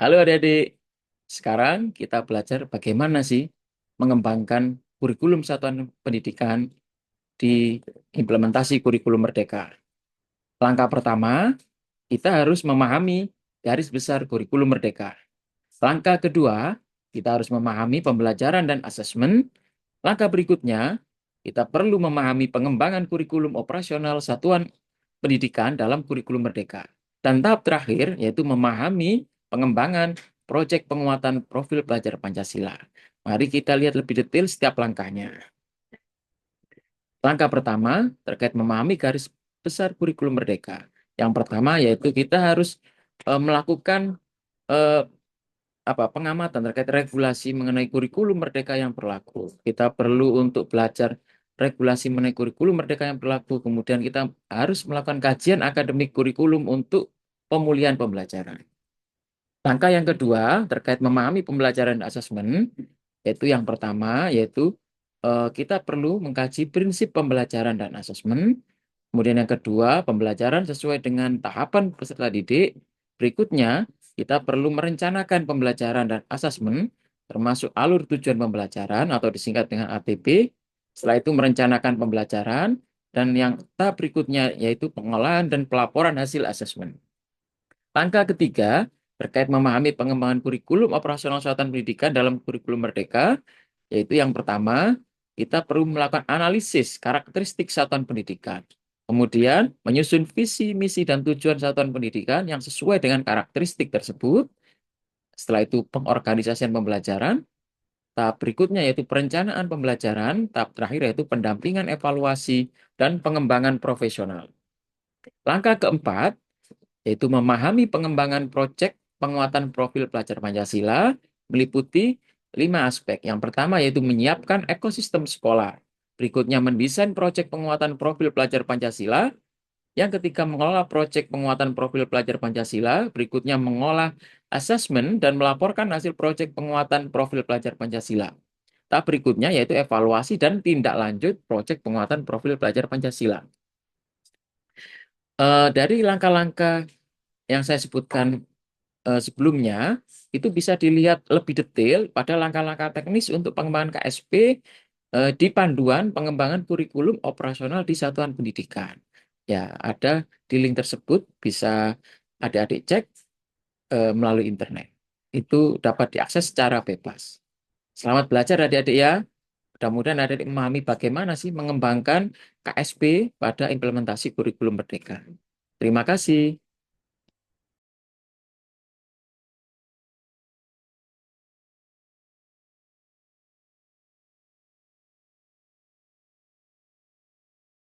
Halo adik-adik, sekarang kita belajar bagaimana sih mengembangkan kurikulum satuan pendidikan di implementasi kurikulum Merdeka. Langkah pertama, kita harus memahami garis besar kurikulum Merdeka. Langkah kedua, kita harus memahami pembelajaran dan asesmen. Langkah berikutnya, kita perlu memahami pengembangan kurikulum operasional satuan pendidikan dalam kurikulum Merdeka. Dan tahap terakhir yaitu memahami pengembangan proyek penguatan profil pelajar Pancasila. Mari kita lihat lebih detail setiap langkahnya. Langkah pertama terkait memahami garis besar kurikulum Merdeka. Yang pertama yaitu kita harus melakukan eh, pengamatan terkait regulasi mengenai kurikulum Merdeka yang berlaku. Kita perlu untuk belajar regulasi mengenai kurikulum Merdeka yang berlaku. Kemudian kita harus melakukan kajian akademik kurikulum untuk pemulihan pembelajaran. Langkah yang kedua terkait memahami pembelajaran dan asesmen, yaitu yang pertama yaitu kita perlu mengkaji prinsip pembelajaran dan asesmen. Kemudian yang kedua, pembelajaran sesuai dengan tahapan peserta didik. Berikutnya, kita perlu merencanakan pembelajaran dan asesmen, termasuk alur tujuan pembelajaran atau disingkat dengan ATP. Setelah itu merencanakan pembelajaran, dan yang tahap berikutnya yaitu pengolahan dan pelaporan hasil asesmen. Langkah ketiga, terkait memahami pengembangan kurikulum operasional satuan pendidikan dalam kurikulum Merdeka, yaitu yang pertama, kita perlu melakukan analisis karakteristik satuan pendidikan. Kemudian, menyusun visi, misi, dan tujuan satuan pendidikan yang sesuai dengan karakteristik tersebut. Setelah itu, pengorganisasian pembelajaran. Tahap berikutnya yaitu perencanaan pembelajaran. Tahap terakhir yaitu pendampingan evaluasi dan pengembangan profesional. Langkah keempat, yaitu memahami pengembangan proyek penguatan profil pelajar Pancasila meliputi 5 aspek. Yang pertama yaitu menyiapkan ekosistem sekolah. Berikutnya mendesain proyek penguatan profil pelajar Pancasila. Yang ketiga mengelola proyek penguatan profil pelajar Pancasila. Berikutnya mengolah asesmen dan melaporkan hasil proyek penguatan profil pelajar Pancasila. Tahap berikutnya yaitu evaluasi dan tindak lanjut proyek penguatan profil pelajar Pancasila. Dari langkah-langkah yang saya sebutkan sebelumnya, itu bisa dilihat lebih detail pada langkah-langkah teknis untuk pengembangan KSP di panduan pengembangan kurikulum operasional di satuan pendidikan. Ya, ada di link tersebut, bisa adik-adik cek melalui internet. Itu dapat diakses secara bebas. Selamat belajar adik-adik ya. Mudah-mudahan adik-adik memahami bagaimana sih mengembangkan KSP pada implementasi kurikulum Merdeka. Terima kasih.